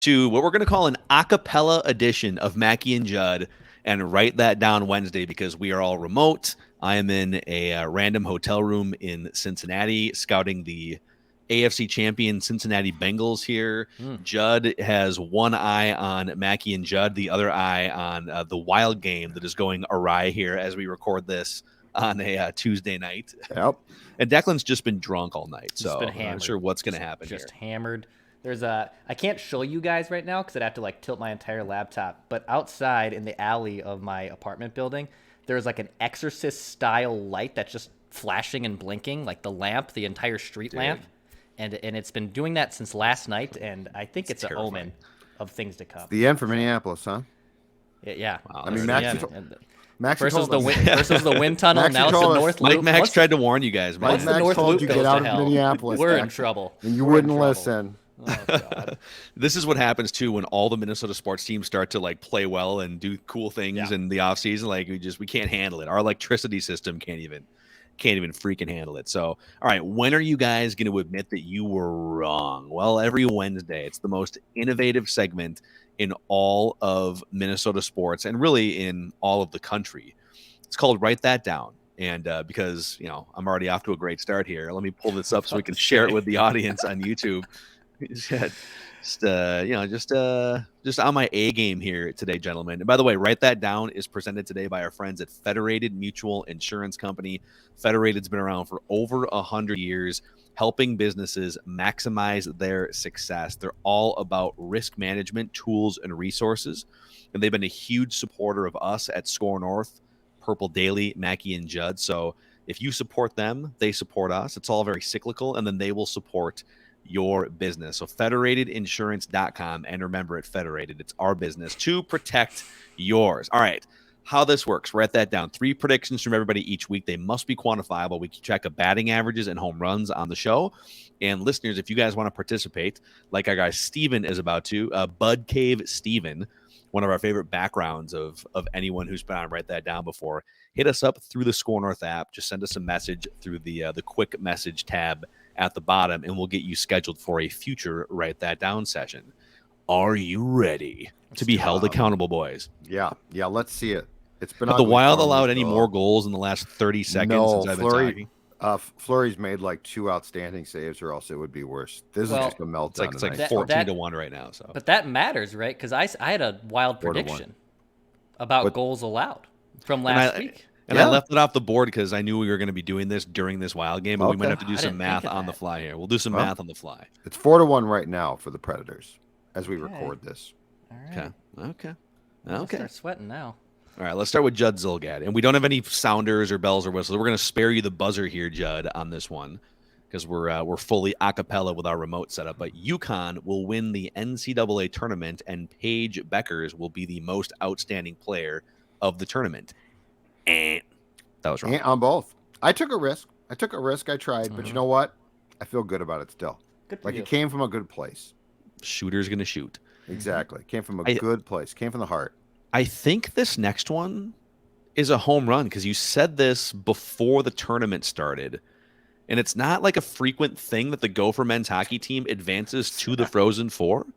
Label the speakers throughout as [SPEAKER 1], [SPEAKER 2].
[SPEAKER 1] to what we're going to call an a cappella edition of Mackie and Judd, and write that down Wednesday because we are all remote. I am in a random hotel room in Cincinnati scouting the AFC champion Cincinnati Bengals here. Judd has one eye on Mackie and Judd, the other eye on the wild game that is going awry here as we record this on a Tuesday night.
[SPEAKER 2] Yep.
[SPEAKER 1] And Declan's just been drunk all night, so
[SPEAKER 3] been
[SPEAKER 1] I'm
[SPEAKER 3] hammered.
[SPEAKER 1] not sure what's going to happen
[SPEAKER 3] Just
[SPEAKER 1] here.
[SPEAKER 3] hammered. I can't show you guys right now because I'd have to like tilt my entire laptop. But outside in the alley of my apartment building, there's like an Exorcist style light that's just flashing and blinking, like the lamp, the entire street lamp. And it's been doing that since last night, and I think it's an omen of things to come.
[SPEAKER 2] The end for Minneapolis, huh?
[SPEAKER 3] Yeah.
[SPEAKER 2] Wow, I mean, Max
[SPEAKER 3] versus the wind tunnel. Now it's the North
[SPEAKER 1] Mike
[SPEAKER 3] Loop.
[SPEAKER 1] Max tried to warn you guys.
[SPEAKER 2] Mike Max told you get out of Minneapolis.
[SPEAKER 3] We're in trouble.
[SPEAKER 2] And you wouldn't listen.
[SPEAKER 3] Oh, God.
[SPEAKER 1] This is what happens too when all the Minnesota sports teams start to like play well and do cool things in the offseason. Like we can't handle it. Our electricity system can't even freaking handle it. So, all right, when are you guys going to admit that you were wrong? Well, every Wednesday. It's the most innovative segment in all of Minnesota sports and really in all of the country. It's called Write That Down. And because, I'm already off to a great start here, let me pull this up so we can share it with the audience on YouTube. Just on my A game here today, gentlemen. And by the way, Write That Down is presented today by our friends at Federated Mutual Insurance Company. Federated's been around for over 100 years, helping businesses maximize their success. They're all about risk management tools and resources, and they've been a huge supporter of us at SKOR North, Purple Daily, Mackie and Judd. So if you support them, they support us. It's all very cyclical, and then they will support your business. So federatedinsurance.com, and remember, at Federated, it's our business to protect yours. All right, how this works, write that down. 3 predictions from everybody each week. They must be quantifiable. We keep track of batting averages and home runs on the show. And listeners, if you guys want to participate, like our guy Steven is about to, Bud Cave Steven, one of our favorite backgrounds of anyone who's been on Write That Down before, hit us up through the SKOR North app. Just send us a message through the quick message tab at the bottom, and we'll get you scheduled for a future Write That Down session. Are you ready to be held accountable, boys?
[SPEAKER 2] Yeah, let's see it. It's been.
[SPEAKER 1] Have the Wild allowed any more goals in the last 30 seconds since I've been talking?
[SPEAKER 2] Fleury's made like 2 outstanding saves, or else it would be worse. This is just a meltdown.
[SPEAKER 1] It's like 14-1 right now. So,
[SPEAKER 3] but that matters, right? Because I had a wild prediction about goals allowed from last week.
[SPEAKER 1] And I left it off the board because I knew we were going to be doing this during this Wild game, but we might have to do some math on the fly here. We'll do some math on the fly.
[SPEAKER 2] It's 4-1 right now for the Predators as we record this.
[SPEAKER 3] All right.
[SPEAKER 1] Okay.
[SPEAKER 3] Start sweating now.
[SPEAKER 1] All right, let's start with Judd Zulgad. And we don't have any sounders or bells or whistles. We're going to spare you the buzzer here, Judd, on this one because we're fully a cappella with our remote setup. But UConn will win the NCAA tournament, and Paige Beckers will be the most outstanding player of the tournament. That was wrong.
[SPEAKER 2] On both. I took a risk. I tried, but you know what? I feel good about it still. Like it came from a good place.
[SPEAKER 1] Shooter's going to shoot.
[SPEAKER 2] Exactly. Came from a good place. Came from the heart.
[SPEAKER 1] I think this next one is a home run because you said this before the tournament started, and it's not like a frequent thing that the Gopher men's hockey team advances to the Frozen Four.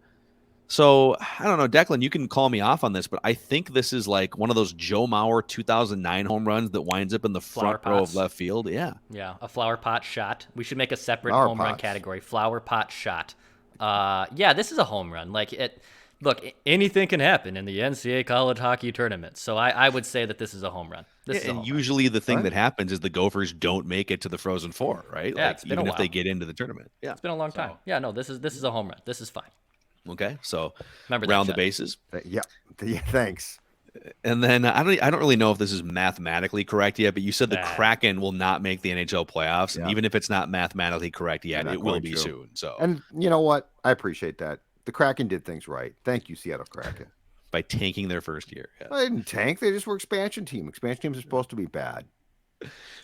[SPEAKER 1] So, I don't know, Declan, you can call me off on this, but I think this is like one of those Joe Mauer 2009 home runs that winds up in the front row of left field. Yeah,
[SPEAKER 3] a flower pot shot. We should make a separate home run category, flower pot shot. This is a home run. Look, anything can happen in the NCAA college hockey tournament, so I would say that this is a home run.
[SPEAKER 1] Usually the thing that happens is the Gophers don't make it to the Frozen Four, right?
[SPEAKER 3] Yeah, it's been
[SPEAKER 1] even
[SPEAKER 3] a
[SPEAKER 1] if they get into the tournament. Yeah,
[SPEAKER 3] it's been a long time. Yeah, no, this is a home run. This is fine.
[SPEAKER 1] Okay, so
[SPEAKER 3] remember
[SPEAKER 1] round the bases.
[SPEAKER 2] Yeah, thanks.
[SPEAKER 1] And then I don't really know if this is mathematically correct yet, but you said the Kraken will not make the NHL playoffs, and even if it's not mathematically correct yet, it will be soon. So,
[SPEAKER 2] and you know what? I appreciate that. The Kraken did things right. Thank you, Seattle Kraken.
[SPEAKER 1] By tanking their first year. Yeah.
[SPEAKER 2] They didn't tank. They just were expansion team. Expansion teams are supposed to be bad.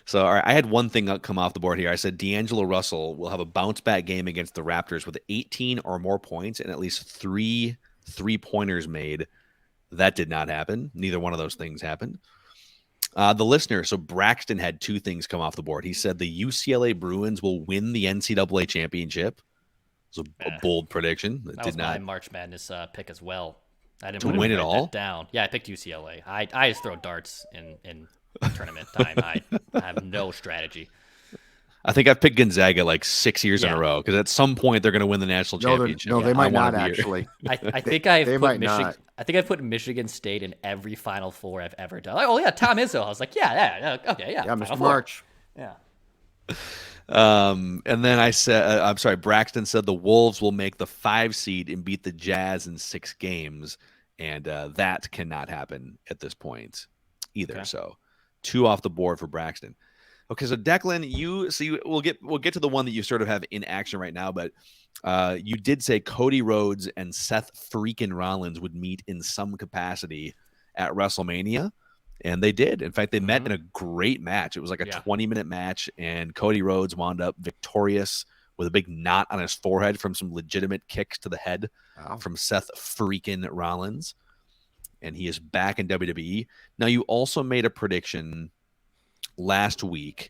[SPEAKER 1] So, all right, I had one thing come off the board here. I said D'Angelo Russell will have a bounce-back game against the Raptors with 18 or more points and at least 3 3-pointers made. That did not happen. Neither one of those things happened. The listener, so Braxton had 2 things come off the board. He said the UCLA Bruins will win the NCAA championship. was a bold prediction.
[SPEAKER 3] That was my March Madness pick as well. I didn't
[SPEAKER 1] to win it all
[SPEAKER 3] down. Yeah, I picked UCLA. I just throw darts in tournament time. I have no strategy.
[SPEAKER 1] I think I've picked Gonzaga like 6 years in a row because at some point they're going to win the national championship.
[SPEAKER 2] No, they might not actually.
[SPEAKER 3] I think I've put Michigan. I think I put Michigan State in every Final Four I've ever done. Like, oh yeah, Tom Izzo. I was like, yeah, okay, yeah.
[SPEAKER 2] Yeah, Mr. March.
[SPEAKER 3] Yeah.
[SPEAKER 1] And then I said, I'm sorry, Braxton said the Wolves will make the 5 seed and beat the Jazz in 6 games, and that cannot happen at this point either. Okay. So 2 off the board for Braxton. Okay, so Declan, we'll get to the one that you sort of have in action right now, but you did say Cody Rhodes and Seth freaking Rollins would meet in some capacity at WrestleMania, and they did. In fact, they met in a great match. It was like a 20-minute match, and Cody Rhodes wound up victorious with a big knot on his forehead from some legitimate kicks to the head from Seth freaking Rollins, and he is back in WWE. Now, you also made a prediction last week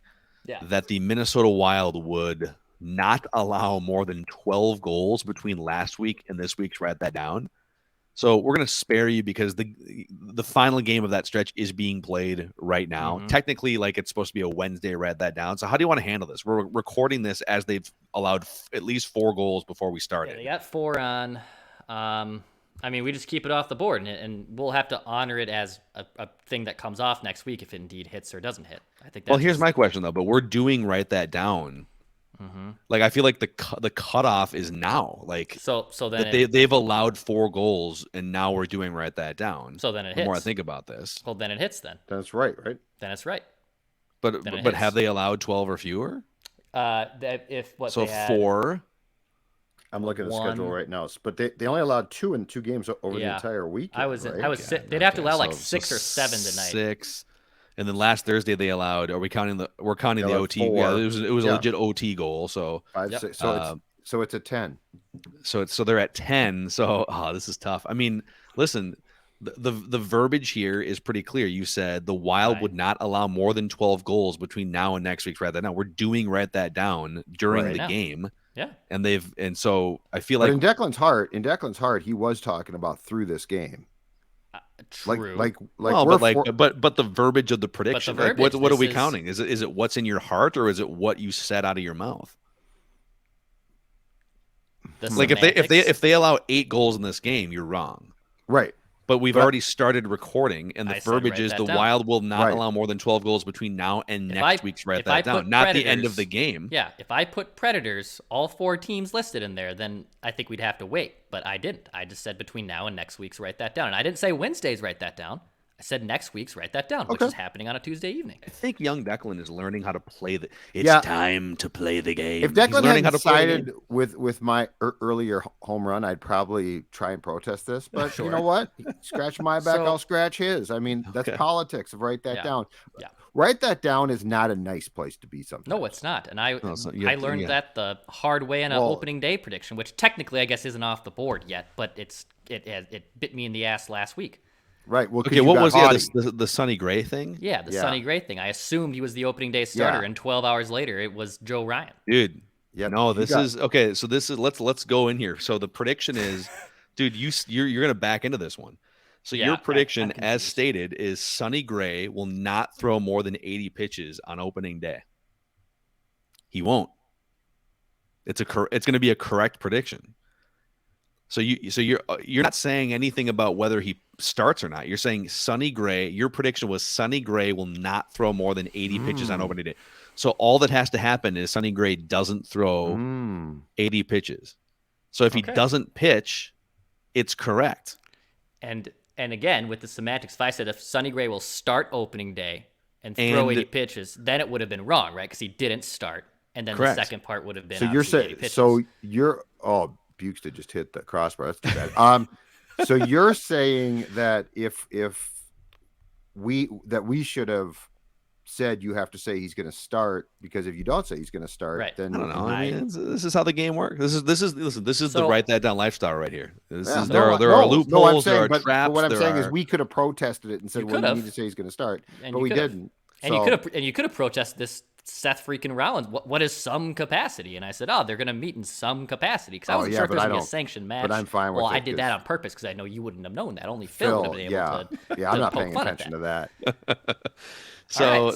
[SPEAKER 1] that the Minnesota Wild would not allow more than 12 goals between last week and this week's. Write that down. So we're going to spare you because the final game of that stretch is being played right now. Technically, like it's supposed to be a Wednesday. Write that down. So how do you want to handle this? We're recording this as they've allowed at least 4 goals before we started.
[SPEAKER 3] They got 4 on. I mean, we just keep it off the board, and we'll have to honor it as a thing that comes off next week if it indeed hits or doesn't hit. I think.
[SPEAKER 1] Well, here's my question though. But we're doing write that down. Like I feel like the cutoff is now. Like
[SPEAKER 3] so then
[SPEAKER 1] they've allowed 4 goals, and now we're doing write that down.
[SPEAKER 3] So then it hits.
[SPEAKER 1] The more I think about this,
[SPEAKER 3] well, then it hits. Then
[SPEAKER 2] that's right.
[SPEAKER 3] Then it's right.
[SPEAKER 1] But have they allowed 12 or fewer?
[SPEAKER 3] If what
[SPEAKER 1] so
[SPEAKER 3] they had,
[SPEAKER 1] 4.
[SPEAKER 2] I'm looking at the schedule right now, but they only allowed 2 in 2 games over the entire week.
[SPEAKER 3] They'd have to allow like 6 or 7 tonight.
[SPEAKER 1] 6, and then last Thursday they allowed. We're counting the OT.
[SPEAKER 2] 4.
[SPEAKER 1] Yeah, it was a legit OT goal. So
[SPEAKER 2] 5, 6. So it's a 10.
[SPEAKER 1] So they're at 10. So this is tough. I mean, listen, the verbiage here is pretty clear. You said the Wild would not allow more than 12 goals between now and next week's. Write that down. We're doing write that down during the game.
[SPEAKER 3] Yeah,
[SPEAKER 1] and so I feel like
[SPEAKER 2] in Declan's heart, he was talking about through this game.
[SPEAKER 3] True.
[SPEAKER 1] But the verbiage of the prediction. What are we counting? Is it what's in your heart, or is it what you said out of your mouth? Like if they allow 8 goals in this game, you're wrong.
[SPEAKER 2] Right.
[SPEAKER 1] But we've already started recording, and the verbiage is the Wild will not allow more than 12 goals between now and next week's. Write that down. Not the end of the game.
[SPEAKER 3] Yeah, if I put Predators, all 4 teams listed in there, then I think we'd have to wait. But I didn't. I just said between now and next week's. Write that down. And I didn't say Wednesday's. Write that down. I said next week's. Write that down, which is happening on a Tuesday evening.
[SPEAKER 1] I think young Declan is learning how to play It's time to play the game.
[SPEAKER 2] If Declan had sided with my earlier home run, I'd probably try and protest this. But you know what? Scratch my back, I'll scratch his. I mean, that's politics. Write that down. Yeah. Write that down is not a nice place to be sometimes.
[SPEAKER 3] No, it's not. And I learned that the hard way on an opening day prediction, which technically I guess isn't off the board yet, but it bit me in the ass last week.
[SPEAKER 2] Right. Well,
[SPEAKER 1] okay. What was the Sonny Gray thing?
[SPEAKER 3] Yeah, Sonny Gray thing. I assumed he was the opening day starter, and 12 hours later, it was Joe Ryan.
[SPEAKER 1] Dude. Yeah. No, this is okay. So this is let's go in here. So the prediction is, dude, you're gonna back into this one. So your prediction, as stated, is Sonny Gray will not throw more than 80 pitches on opening day. He won't. It's going to be a correct prediction. So you're not saying anything about whether he starts or not. You're saying Sonny Gray. Your prediction was Sonny Gray will not throw more than 80 pitches on opening day. So all that has to happen is Sonny Gray doesn't throw 80 pitches. So if he doesn't pitch, it's correct.
[SPEAKER 3] And again, with the semantics, if I said if Sonny Gray will start opening day and throw 80 pitches, then it would have been wrong, right? Because he didn't start, and then the second part would have been.
[SPEAKER 2] So you're saying, Bukes just hit the crossbar. That's too bad. So you're saying that if we should have said you have to say he's going to start, because if you don't say he's going to start, then
[SPEAKER 1] I don't know. I mean, this is how the game works. This is the write that down lifestyle right here. There are loopholes. There are traps.
[SPEAKER 2] But what I'm saying is we could have protested it and said, "Well, you need to say he's going to start," but we didn't.
[SPEAKER 3] And you could have protested this Seth freaking Rollins, what is some capacity? And I said, they're going to meet in some capacity, because I wasn't sure if there's going to be a sanctioned match.
[SPEAKER 2] But I'm fine with it.
[SPEAKER 3] Well, I did that on purpose because I know you wouldn't have known that. Only Phil would have been able to.
[SPEAKER 2] Yeah, I'm not paying attention to that.
[SPEAKER 1] So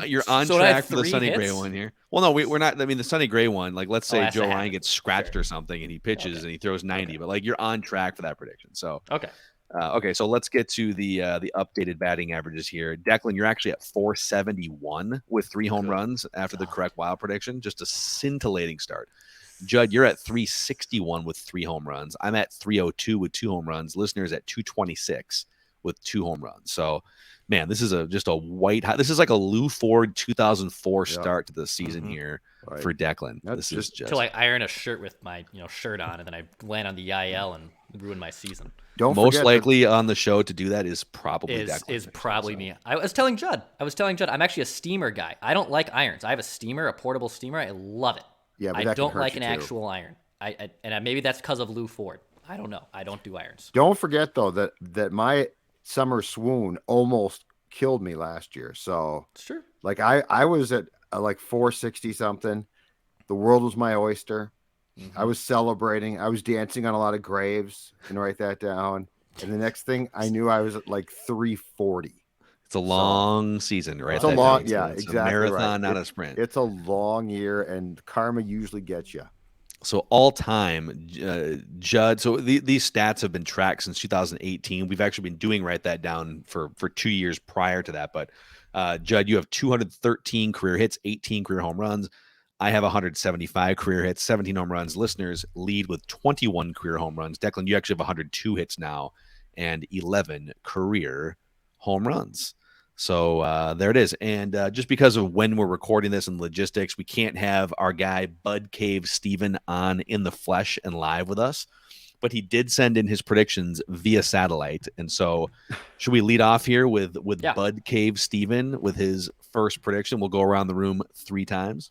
[SPEAKER 1] you're on track for the Sonny Gray one here. Well, no, we're not. I mean, the Sonny Gray one, like, let's say Joe Ryan gets scratched or something and he pitches and he throws 90, but like, you're on track for that prediction. So okay, so let's get to the updated batting averages here. Declan, you're actually at 471 with 3 home runs after the correct Wild prediction. Just a scintillating start. Judd, you're at 361 with 3 home runs. I'm at 302 with 2 home runs. Listeners at 226 with 2 home runs. So, man, this is just a white hot. This is like a Lou Ford 2004 start to the season here for Declan. This is just
[SPEAKER 3] to like iron a shirt with my shirt on, and then I land on the IL and ruin my season.
[SPEAKER 1] Most likely on the show to do that is probably Declan.
[SPEAKER 3] Is probably me. I was telling Judd, I'm actually a steamer guy. I don't like irons. I have a steamer, a portable steamer. I love it.
[SPEAKER 2] Yeah, but
[SPEAKER 3] I don't like an actual iron. And maybe that's because of Lou Ford. I don't know. I don't do irons.
[SPEAKER 2] Don't forget though that my summer swoon almost killed me last year. So
[SPEAKER 3] it's true.
[SPEAKER 2] Like I was at like 460 something. The world was my oyster. Mm-hmm. I was celebrating. I was dancing on a lot of graves. And write that down. And the next thing I knew, I was at like 340.
[SPEAKER 1] It's a long season, right?
[SPEAKER 2] It's a long, it's
[SPEAKER 1] exactly. A marathon, not a sprint.
[SPEAKER 2] It's a long year, and karma usually gets you.
[SPEAKER 1] So all time, Judd. So these stats have been tracked since 2018. We've actually been doing Write That Down for 2 years prior to that. But Judd, you have 213 career hits, 18 career home runs. I have 175 career hits, 17 home runs. Listeners lead with 21 career home runs. Declan, you actually have 102 hits now and 11 career home runs. So there it is. And just because of when we're recording this and logistics, we can't have our guy Bud Cave Steven on in the flesh and live with us. But he did send in his predictions via satellite. And so should we lead off here with Bud Cave Steven with his first prediction? We'll go around the room 3 times.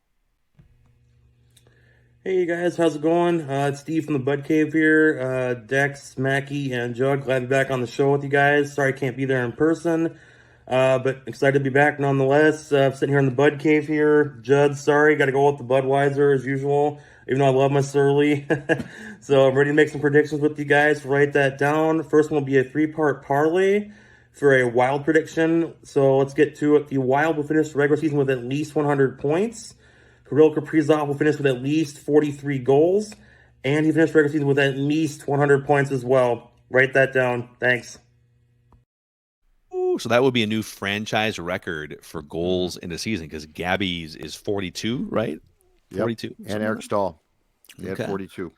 [SPEAKER 4] Hey guys, how's it going? It's Steve from the Bud Cave here. Dex, Mackie, and Jug, glad to be back on the show with you guys. Sorry I can't be there in person, but excited to be back nonetheless. Sitting here in the Bud Cave here. Judd, sorry, got to go with the Budweiser as usual, even though I love my Surly. So I'm ready to make some predictions with you guys. Write that down. First one will be a 3-part parlay for a Wild prediction. So let's get to it. The Wild will finish the regular season with at least 100 points. Kirill Kaprizov will finish with at least 43 goals, and he finished the regular season with at least 100 points as well. Write that down. Thanks.
[SPEAKER 1] Ooh, so that would be a new franchise record for goals in a season, because Gabby's is 42, right? 42.
[SPEAKER 2] Yep. And Eric Stahl. He had 42.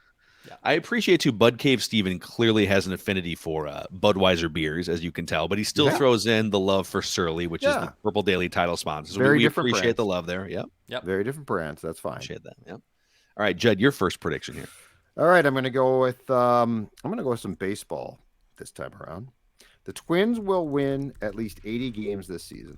[SPEAKER 1] Yeah. I appreciate too. Bud Cave Steven clearly has an affinity for Budweiser beers, as you can tell, but he still throws in the love for Surly, which is the Purple Daily title sponsor. So we appreciate brands. The love there. Yep.
[SPEAKER 2] Very different brands. That's fine.
[SPEAKER 1] Appreciate that. Yep. All right, Judd, your first prediction here.
[SPEAKER 2] All right, I'm going to go with some baseball this time around. The Twins will win at least 80 games this season.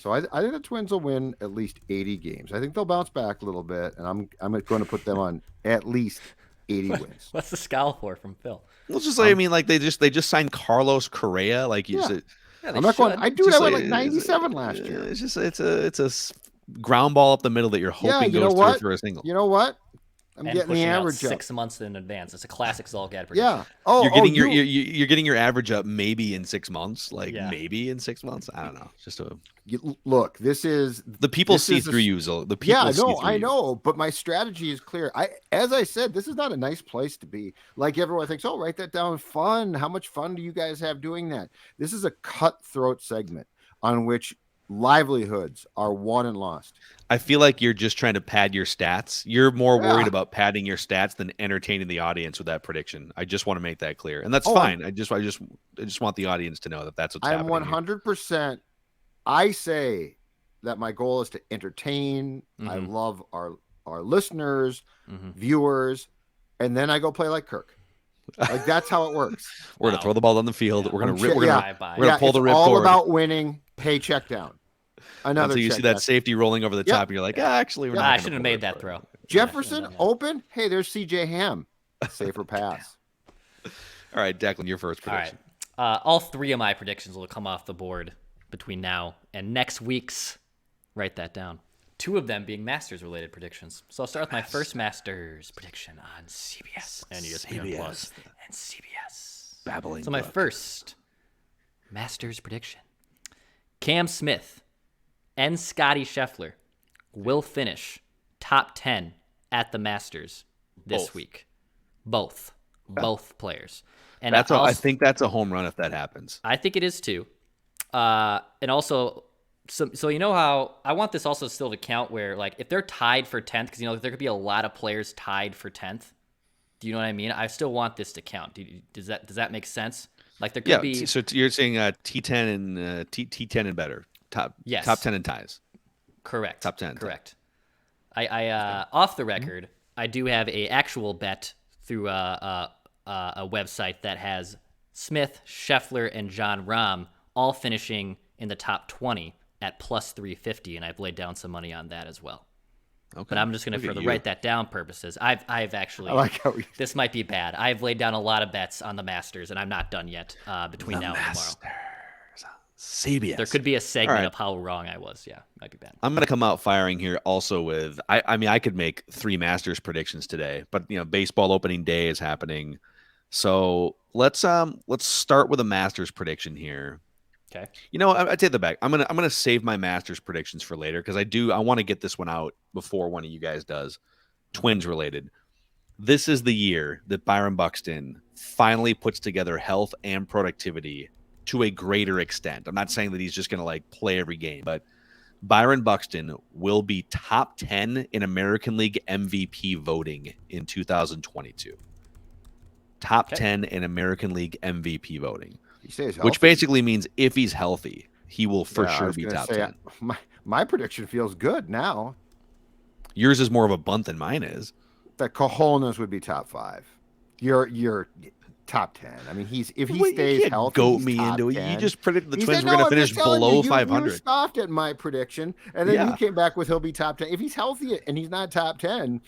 [SPEAKER 2] So I think the Twins will win at least 80 games. I think they'll bounce back a little bit, and I'm going to put them on at least 80 wins.
[SPEAKER 3] What's the scowl for from Phil?
[SPEAKER 1] Let's just say, I mean, like they just signed Carlos Correa. Like you said,
[SPEAKER 2] I'm not going. I do that with like 97 last year.
[SPEAKER 1] It's just it's a ground ball up the middle that you're hoping goes through for a single.
[SPEAKER 2] You know what? I'm
[SPEAKER 3] and
[SPEAKER 2] getting the average
[SPEAKER 3] out 6 months in advance. It's a classic Zolgad prediction.
[SPEAKER 2] Yeah.
[SPEAKER 1] You're getting your average up maybe in 6 months. Maybe in 6 months. I don't know. It's just
[SPEAKER 2] look. This is
[SPEAKER 1] the people see through you. The people.
[SPEAKER 2] I know. But my strategy is clear. As I said, this is not a nice place to be. Like everyone thinks, oh, write that down. Fun. How much fun do you guys have doing that? This is a cutthroat segment on which livelihoods are won and lost.
[SPEAKER 1] I feel like you're just trying to pad your stats. You're more worried about padding your stats than entertaining the audience with that prediction. I just want to make that clear, and that's fine. I just want the audience to know that that's what's happening.
[SPEAKER 2] I'm 100%. I say that my goal is to entertain. Mm-hmm. I love our listeners, viewers, and then I go play like Kirk. Like that's how it works.
[SPEAKER 1] We're gonna throw the ball on the field. Yeah. We're gonna pull the rip
[SPEAKER 2] all
[SPEAKER 1] cord.
[SPEAKER 2] About winning. Paycheck down. Another.
[SPEAKER 1] Until you see that safety rolling over the top, and you're like, actually, we're not.
[SPEAKER 3] I shouldn't have made that throw.
[SPEAKER 2] Jefferson open. Hey, there's CJ Ham. Safer pass.
[SPEAKER 1] All right, Declan, your first prediction.
[SPEAKER 3] All right. All 3 of my predictions will come off the board between now and next week's. Write that down. 2 of them being Masters-related predictions. So I'll start with my first Masters prediction on CBS and ESPN Plus and CBS.
[SPEAKER 1] Babbling.
[SPEAKER 3] So my first Masters prediction: Cam Smith and Scottie Scheffler will finish top 10 at the Masters this week. Both players. And
[SPEAKER 1] I think that's a home run if that happens.
[SPEAKER 3] I think it is too. And also, so you know how I want this also still to count where, like, if they're tied for 10th, because, you know, there could be a lot of players tied for 10th. Do you know what I mean? I still want this to count. Does that make sense? Like, there could be.
[SPEAKER 1] So you're saying T10 and T10 and better. Top 10 and ties.
[SPEAKER 3] Correct.
[SPEAKER 1] Top 10.
[SPEAKER 3] Correct. I off the record, I do have a actual bet through a website that has Smith, Scheffler, and Jon Rahm all finishing in the top 20 at plus 350, and I've laid down some money on that as well. Okay. But I'm just going to, for the write that down purposes, I've actually, I like how this might be bad. I've laid down a lot of bets on the Masters, and I'm not done yet between now and tomorrow.
[SPEAKER 1] CBS.
[SPEAKER 3] There could be a segment of how wrong I was. Yeah, might be bad.
[SPEAKER 1] I'm going to come out firing here also with, I mean, I could make 3 Masters predictions today, but, you know, baseball opening day is happening. So let's start with a Masters prediction here.
[SPEAKER 3] Okay.
[SPEAKER 1] You know, I take that back. I'm gonna save my Masters predictions for later because I want to get this one out before one of you guys does. Twins related. This is the year that Byron Buxton finally puts together health and productivity to a greater extent. I'm not saying that he's just gonna like play every game, but Byron Buxton will be top 10 in American League MVP voting in 2022. Top 10 in American League MVP voting. Which basically means if he's healthy, he will for sure be top 10.
[SPEAKER 2] My prediction feels good now.
[SPEAKER 1] Yours is more of a bunt than mine is.
[SPEAKER 2] The cojones would be top 5. You're top 10. I mean, if he stays healthy,
[SPEAKER 1] goat me into it.
[SPEAKER 2] 10.
[SPEAKER 1] You just predicted the Twins were going to finish below 500.
[SPEAKER 2] You scoffed at my prediction, and then you came back with he'll be top 10. If he's healthy and he's not top 10,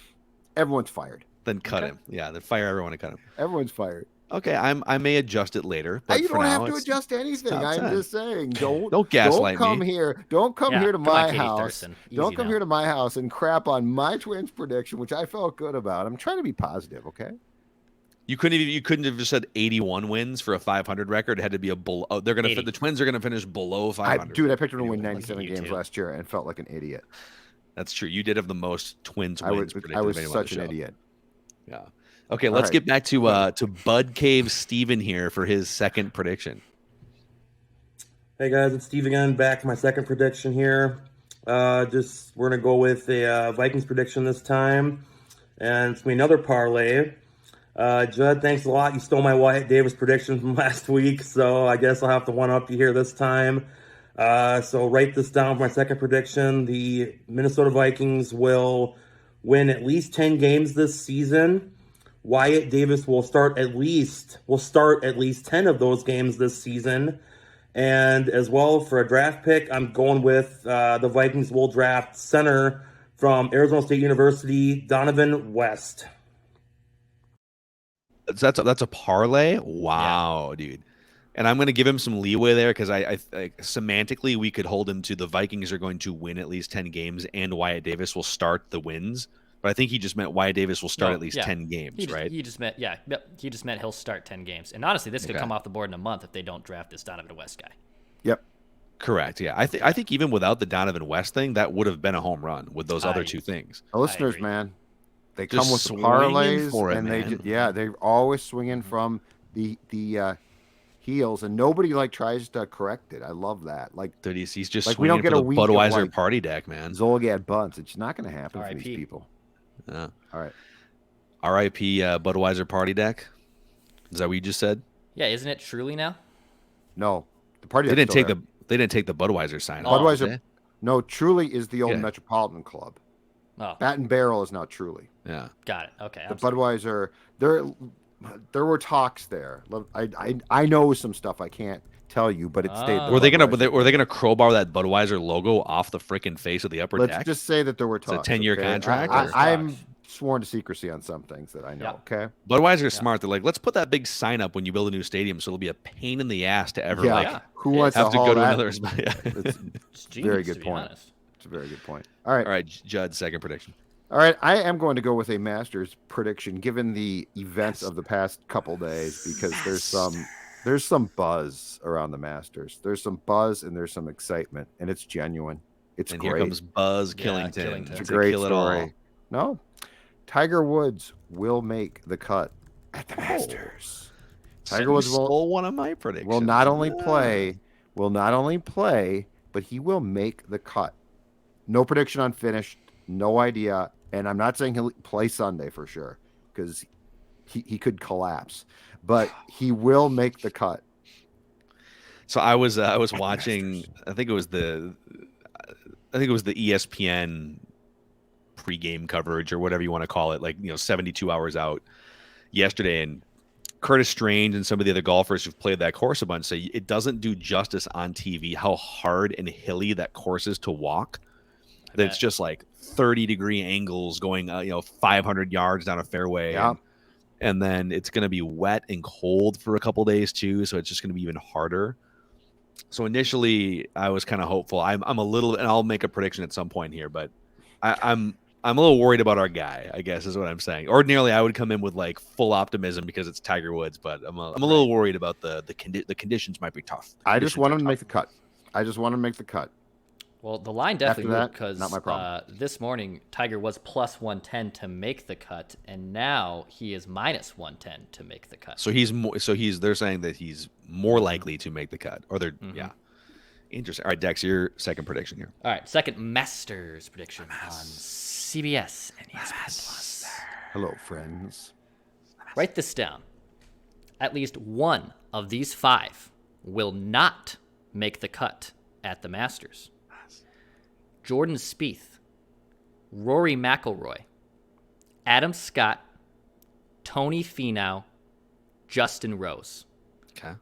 [SPEAKER 2] everyone's fired.
[SPEAKER 1] Then cut him. Yeah, then fire everyone and cut him.
[SPEAKER 2] Everyone's fired.
[SPEAKER 1] Okay, I may adjust it later. But
[SPEAKER 2] you
[SPEAKER 1] for
[SPEAKER 2] don't
[SPEAKER 1] now,
[SPEAKER 2] have to adjust anything. I'm just saying, don't
[SPEAKER 1] gaslight
[SPEAKER 2] come
[SPEAKER 1] me.
[SPEAKER 2] Here. Don't come here to my house. Don't come
[SPEAKER 3] now.
[SPEAKER 2] here to my house and crap on my Twins prediction, which I felt good about. I'm trying to be positive, okay?
[SPEAKER 1] You couldn't have just said 81 wins for a 500 record. It had to be a below. The Twins are gonna finish below 500.
[SPEAKER 2] I picked them to win 97 games last year and felt like an idiot.
[SPEAKER 1] That's true. You did have the most Twins wins.
[SPEAKER 2] I was such an idiot.
[SPEAKER 1] Yeah. Okay, let's get back to Bud Cave Steven here for his second prediction.
[SPEAKER 4] Hey guys, it's Steve again, back for my second prediction here. We're gonna go with a Vikings prediction this time, and it's gonna be another parlay. Judd, thanks a lot. You stole my Wyatt Davis prediction from last week, so I guess I'll have to one up you here this time. So write this down for my second prediction. The Minnesota Vikings will win at least 10 games this season. Wyatt Davis will start at least 10 of those games this season. And as well, for a draft pick, I'm going with the Vikings will draft center from Arizona State University, Donovan West.
[SPEAKER 1] That's a parlay? Wow, dude. And I'm going to give him some leeway there because I semantically we could hold him to the Vikings are going to win at least 10 games and Wyatt Davis will start the wins. But I think he just meant Wyatt Davis will start at least 10 games, right?
[SPEAKER 3] He just meant he'll start 10 games. And honestly, this could come off the board in a month if they don't draft this Donovan West guy.
[SPEAKER 2] Yep.
[SPEAKER 1] Correct. Yeah. I think even without the Donovan West thing, that would have been a home run with those other two things.
[SPEAKER 2] The listeners, man, they come with the parlays, and they're always swinging from the heels, and nobody tries to correct it. I love that.
[SPEAKER 1] Dude, he's just we don't get a Budweiser party deck, man.
[SPEAKER 2] Zolgad bunts. It's not going to happen for these people.
[SPEAKER 1] Yeah.
[SPEAKER 2] All right.
[SPEAKER 1] R.I.P. Budweiser party deck. Is that what you just said?
[SPEAKER 3] Yeah, isn't it Truly now?
[SPEAKER 2] No, the party.
[SPEAKER 1] They didn't take the Budweiser sign.
[SPEAKER 2] Budweiser. No, Truly is the old Metropolitan Club.
[SPEAKER 3] Oh.
[SPEAKER 2] Bat and Barrel is now Truly.
[SPEAKER 1] Yeah.
[SPEAKER 3] Got it. Okay.
[SPEAKER 2] The Budweiser. There were talks there. I know some stuff I can't tell you, but it stayed.
[SPEAKER 1] Were they gonna crowbar that Budweiser logo off the freaking face of the upper deck?
[SPEAKER 2] Let's just say that there were talks.
[SPEAKER 1] It's a 10-year contract.
[SPEAKER 2] I'm sworn to secrecy on some things that I know.
[SPEAKER 3] Yeah.
[SPEAKER 2] Okay.
[SPEAKER 1] Budweiser's smart. They're like, let's put that big sign up when you build a new stadium, so it'll be a pain in the ass to ever
[SPEAKER 2] who wants
[SPEAKER 1] have to go to another.
[SPEAKER 2] It's very good point. It's a very good point. All right,
[SPEAKER 1] Judd, second prediction.
[SPEAKER 2] All right, I am going to go with a Masters prediction, given the events of the past couple days, because there's some buzz around the Masters. There's some buzz and there's some excitement, and it's genuine. It's great.
[SPEAKER 1] Here comes Buzz Killington.
[SPEAKER 2] It's a great story. No, Tiger Woods will make the cut at the Masters.
[SPEAKER 1] Tiger Woods stole one of my predictions.
[SPEAKER 2] Will not only play, but he will make the cut. No prediction on finish. No idea. And I'm not saying he'll play Sunday for sure, because he could collapse, but he will make the cut.
[SPEAKER 1] So I was watching. I think it was the ESPN pregame coverage or whatever you want to call it, 72 hours out yesterday, and Curtis Strange and some of the other golfers who've played that course a bunch say it doesn't do justice on TV how hard and hilly that course is to walk. That it's just 30-degree angles going 500 yards down a fairway.
[SPEAKER 2] Yeah.
[SPEAKER 1] And then it's going to be wet and cold for a couple days too, so it's just going to be even harder. So initially I was kind of hopeful. I'm a little, and I'll make a prediction at some point here, but I'm a little worried about our guy, I guess is what I'm saying. Ordinarily I would come in with full optimism because it's Tiger Woods, but I'm a little worried about the conditions might be tough.
[SPEAKER 2] I just want him to make the cut.
[SPEAKER 3] Well, the line definitely moved because
[SPEAKER 2] not my problem.
[SPEAKER 3] This morning Tiger was plus 110 to make the cut, and now he is minus 110 to make the cut.
[SPEAKER 1] So they're saying that he's more likely to make the cut, or they're interesting. All right, Dex, your second prediction here.
[SPEAKER 3] All right, second Masters prediction on CBS and ESPN Plus.
[SPEAKER 2] Hello, friends.
[SPEAKER 3] Write this down. At least one of these 5 will not make the cut at the Masters. Jordan Spieth, Rory McIlroy, Adam Scott, Tony Finau, Justin Rose.
[SPEAKER 1] Okay.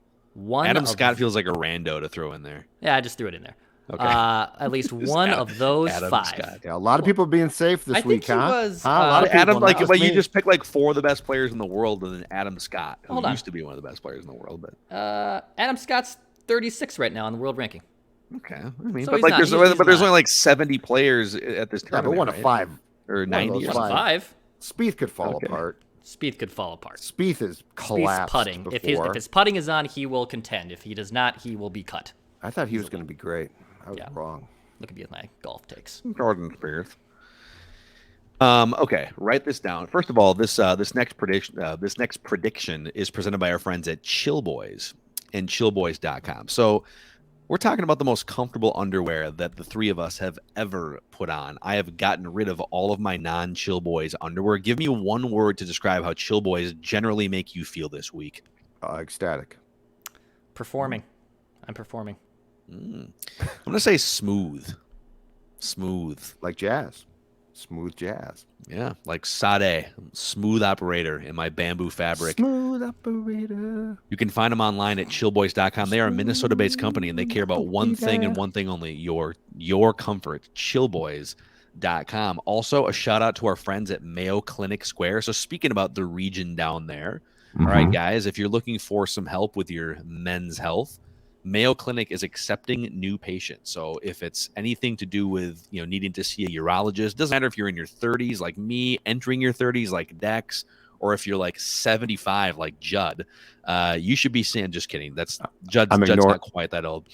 [SPEAKER 1] Adam Scott feels like a rando to throw in there.
[SPEAKER 3] Yeah, I just threw it in there.
[SPEAKER 1] Okay.
[SPEAKER 3] At least one of those
[SPEAKER 1] Adam
[SPEAKER 3] 5.
[SPEAKER 1] Scott.
[SPEAKER 2] Yeah, a lot of people being safe this week,
[SPEAKER 3] huh? A
[SPEAKER 2] lot of
[SPEAKER 1] Adam,
[SPEAKER 2] people,
[SPEAKER 1] but you just picked 4 of the best players in the world, and then Adam Scott, who used to be one of the best players in the world. But
[SPEAKER 3] Adam Scott's 36 right now on the world ranking.
[SPEAKER 1] Okay, I mean,
[SPEAKER 3] So
[SPEAKER 1] there's only 70 players at this tournament.
[SPEAKER 2] Yeah, but one of 5
[SPEAKER 1] or 90 or
[SPEAKER 3] 5.
[SPEAKER 2] Spieth could fall apart.
[SPEAKER 3] Spieth could fall apart.
[SPEAKER 2] Spieth is collapsed.
[SPEAKER 3] Spieth's putting.
[SPEAKER 2] Before.
[SPEAKER 3] If his putting is on, he will contend. If he does not, he will be cut.
[SPEAKER 2] I thought he was going to be great. I was wrong.
[SPEAKER 3] Look at me with my golf takes.
[SPEAKER 1] Jordan Spieth. Okay, write this down. First of all, this next prediction is presented by our friends at Chill Boys and chillboys.com. So we're talking about the most comfortable underwear that the 3 of us have ever put on. I have gotten rid of all of my non-Chill Boys underwear. Give me one word to describe how Chill Boys generally make you feel this week.
[SPEAKER 2] Ecstatic.
[SPEAKER 3] Performing. I'm performing.
[SPEAKER 1] I'm going to say smooth. Smooth.
[SPEAKER 2] Like jazz. Smooth jazz.
[SPEAKER 1] Yeah, like Sade, smooth operator in my bamboo fabric.
[SPEAKER 2] Smooth operator.
[SPEAKER 1] You can find them online at chillboys.com. They are a Minnesota-based company, and they care about one thing and one thing only, your comfort. Chillboys.com. Also, a shout-out to our friends at Mayo Clinic Square. So speaking about the region down there, all right, guys, if you're looking for some help with your men's health, Mayo Clinic is accepting new patients. So if it's anything to do with, needing to see a urologist, doesn't matter if you're in your 30s like me, entering your 30s like Dex, or if you're 75 like Judd, you should be seeing. Just kidding. Judd's not quite that old.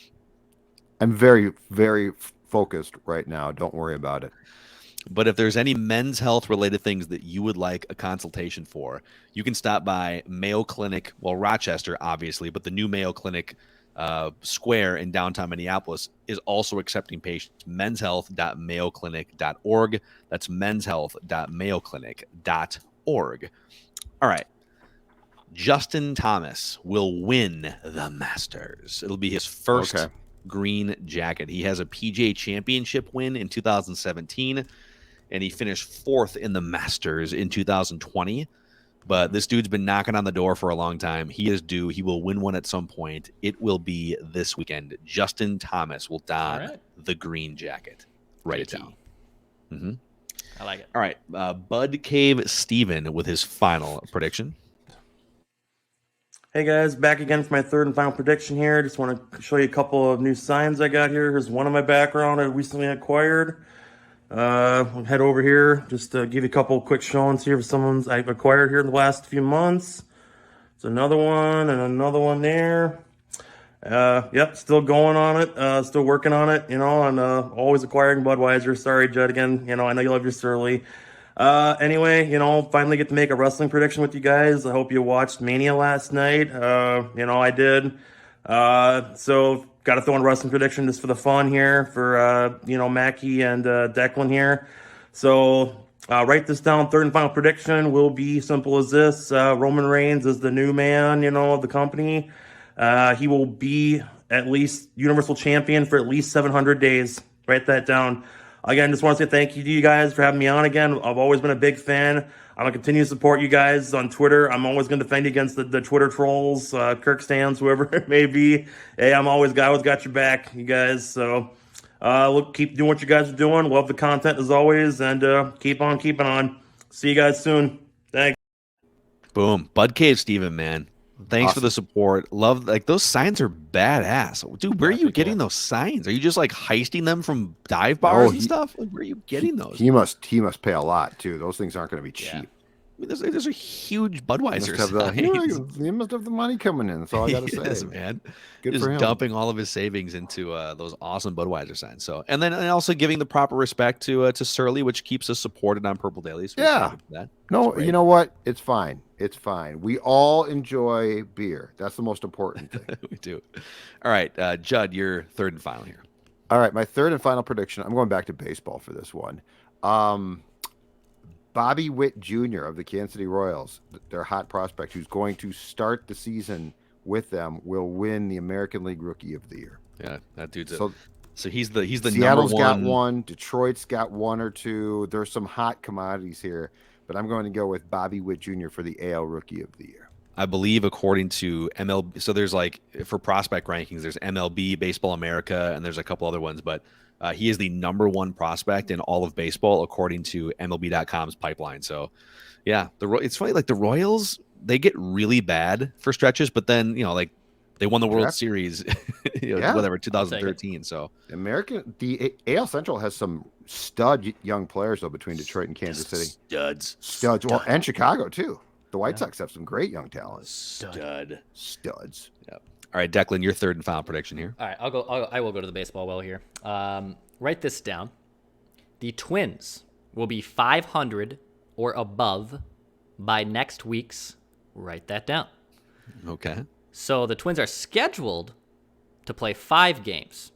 [SPEAKER 2] I'm very, very focused right now. Don't worry about it.
[SPEAKER 1] But if there's any men's health related things that you would like a consultation for, you can stop by Mayo Clinic. Well, Rochester, obviously, but the new Mayo Clinic Square in downtown Minneapolis is also accepting patients. menshealth.mayoclinic.org. That's menshealth.mayoclinic.org. All right. Justin Thomas will win the Masters. It'll be his first green jacket. He has a PGA Championship win in 2017, and he finished 4th in the Masters in 2020. But this dude's been knocking on the door for a long time. He is due. He will win one at some point. It will be this weekend. Justin Thomas will don the green jacket. Write it down.
[SPEAKER 3] I like it.
[SPEAKER 1] All right. Bud Cave Steven with his final prediction.
[SPEAKER 4] Hey guys, back again for my third and final prediction here. Just want to show you a couple of new signs I got here. Here's one in my background I recently acquired. I'll head over here just to give you a couple quick showings here for someone's I've acquired here in the last few months. It's another one and another one there. Yep, still going on it. Still working on it, and always acquiring Budweiser. Sorry, Judd, again. I know you love your Surly. Anyway, finally get to make a wrestling prediction with you guys. I hope you watched Mania last night. I did. So got to throw in a wrestling prediction just for the fun here for, Mackie and Declan here. So write this down. Third and final prediction will be simple as this. Roman Reigns is the new man, of the company. He will be at least Universal Champion for at least 700 days. Write that down. Again, just want to say thank you to you guys for having me on again. I've always been a big fan. I'm going to continue to support you guys on Twitter. I'm always going to defend you against the Twitter trolls, Kirk Stans, whoever it may be. Hey, I always got your back, you guys. So keep doing what you guys are doing. Love the content as always, and keep on keeping on. See you guys soon. Thanks.
[SPEAKER 1] Boom. Bud Cave Steven, man. Thanks for the support. Love, those signs are badass. Dude, where are you getting those signs? Are you just heisting them from dive bars and stuff? Where are you getting those?
[SPEAKER 2] He must pay a lot too. Those things aren't going to be cheap.
[SPEAKER 1] I mean, those are huge Budweiser signs.
[SPEAKER 2] He must have the money coming in. That's all I got to say.
[SPEAKER 1] Yes, man.
[SPEAKER 2] Good
[SPEAKER 1] just
[SPEAKER 2] for him.
[SPEAKER 1] Dumping all of his savings into those awesome Budweiser signs. So, and also giving the proper respect to Surly, which keeps us supported on Purple Daily. So
[SPEAKER 2] yeah. No, you know what? It's fine. It's fine. We all enjoy beer. That's the most important thing.
[SPEAKER 1] We do. All right, Judd, your third and final here.
[SPEAKER 2] All right, my third and final prediction. I'm going back to baseball for this one. Bobby Witt Jr. of the Kansas City Royals, their hot prospect, who's going to start the season with them, will win the American League Rookie of the Year.
[SPEAKER 1] Yeah, that dude's so he's the
[SPEAKER 2] Seattle's
[SPEAKER 1] number one.
[SPEAKER 2] got one. Detroit's got one or two. There's some hot commodities here, but I'm going to go with Bobby Witt Jr. for the AL Rookie of the Year.
[SPEAKER 1] I believe according to MLB, so there's for prospect rankings, there's MLB, Baseball America, and there's a couple other ones, but he is the number one prospect in all of baseball according to MLB.com's pipeline. So, yeah, it's funny. The Royals, they get really bad for stretches, but then they won the World Series, whatever, 2013. So
[SPEAKER 2] the AL Central has some stud young players though between Detroit and Kansas City. Studs. Well, and Chicago too. The White Sox have some great young talent.
[SPEAKER 1] Studs.
[SPEAKER 2] Yep.
[SPEAKER 1] All right, Declan, your third and final prediction here.
[SPEAKER 3] All right, I will go to the baseball well here. Write this down. The Twins will be 500 or above by next week's. Write that down.
[SPEAKER 1] Okay.
[SPEAKER 3] So the Twins are scheduled to play 5 games.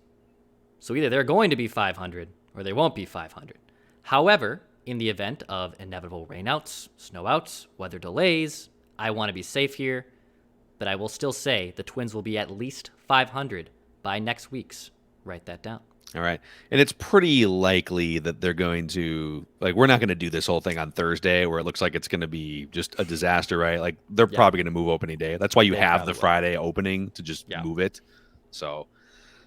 [SPEAKER 3] So either they're going to be 500 or they won't be 500. However, in the event of inevitable rainouts, snowouts, weather delays, I want to be safe here, but I will still say the Twins will be at least 500 by next week's. Write that down.
[SPEAKER 1] All right. And it's pretty likely that they're going to, we're not going to do this whole thing on Thursday where it looks like it's going to be just a disaster, right? They're probably going to move opening day. That's why you have the Friday opening to just move it. So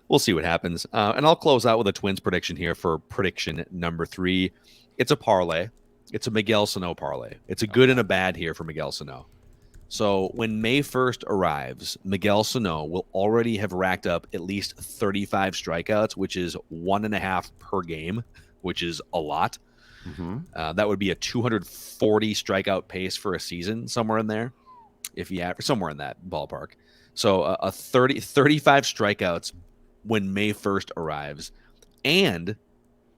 [SPEAKER 1] we'll see what happens. And I'll close out with a Twins prediction here for prediction number 3. It's a parlay. It's a Miguel Sano parlay. It's a good and a bad here for Miguel Sano. So when May 1st arrives, Miguel Sano will already have racked up at least 35 strikeouts, which is 1.5 per game, which is a lot. Mm-hmm. That would be a 240 strikeout pace for a season, somewhere in there, if you average somewhere in that ballpark. So 35 strikeouts when May 1st arrives. And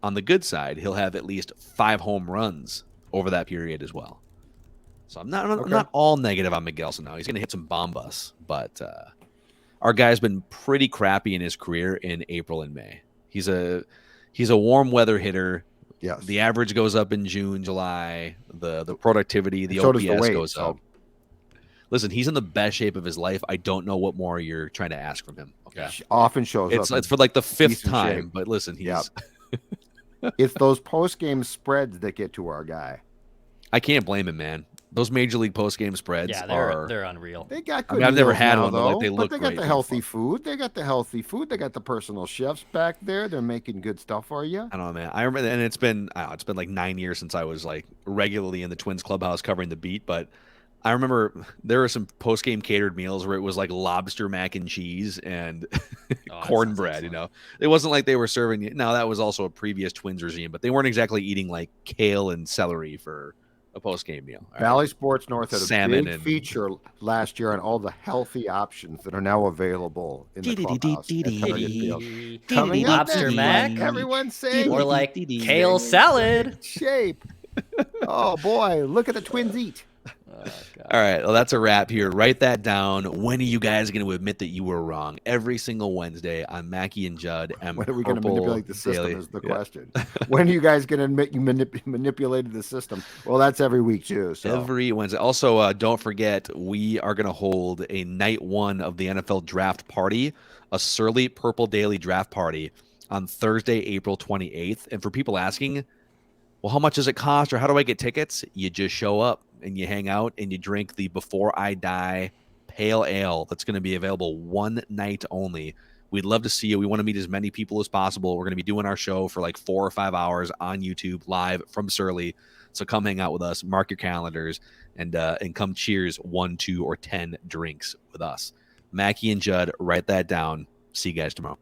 [SPEAKER 1] on the good side, he'll have at least 5 home runs over that period as well. So I'm not all negative on Miguel Sano. He's going to hit some bombas, but our guy's been pretty crappy in his career in April and May. He's a warm weather hitter.
[SPEAKER 2] Yes.
[SPEAKER 1] The average goes up in June, July. The productivity, the OPS goes up. Listen, he's in the best shape of his life. I don't know what more you're trying to ask from him. Okay.
[SPEAKER 2] He often shows up.
[SPEAKER 1] It's for the 5th time, shape. But listen, he's
[SPEAKER 2] it's those post-game spreads that get to our guy.
[SPEAKER 1] I can't blame him, man. Those major league post-game spreads
[SPEAKER 3] they're unreal.
[SPEAKER 2] They got good.
[SPEAKER 1] I've never had
[SPEAKER 2] now,
[SPEAKER 1] one,
[SPEAKER 2] though,
[SPEAKER 1] but they look
[SPEAKER 2] great. They got the healthy food. They got the personal chefs back there. They're making good stuff for you.
[SPEAKER 1] I don't know, man. I remember, and it's been 9 years since I was regularly in the Twins clubhouse covering the beat, but I remember there were some post-game catered meals where it was like lobster mac and cheese and cornbread, you know. It wasn't like they were serving – now, that was also a previous Twins regime, but they weren't exactly eating like kale and celery for a post-game meal.
[SPEAKER 2] Valley Sports North had a big feature last year on all the healthy options that are now available in the clubhouse at Target Field. Coming up
[SPEAKER 3] Lobster mac.
[SPEAKER 2] Everyone's saying.
[SPEAKER 3] Or like kale salad.
[SPEAKER 2] Shape. Oh, boy. Look at the Twins eat.
[SPEAKER 1] All right, well, that's a wrap here. Write that down. When are you guys going to admit that you were wrong? Every single Wednesday on Mackie and Judd. And
[SPEAKER 2] when are we going to manipulate the system is the question. When are you guys going to admit you manipulated the system? Well, that's every week, too. So.
[SPEAKER 1] Every Wednesday. Also, don't forget, we are going to hold a night one of the NFL draft party, a Surly Purple Daily draft party on Thursday, April 28th. And for people asking, well, how much does it cost or how do I get tickets? You just show up and you hang out and you drink the Before I Die Pale Ale that's going to be available one night only. We'd love to see you. We want to meet as many people as possible. We're going to be doing our show for like 4 or 5 hours on YouTube live from Surly. So come hang out with us, mark your calendars, and come cheers 1, 2, or 10 drinks with us. Mackie and Judd, write that down. See you guys tomorrow.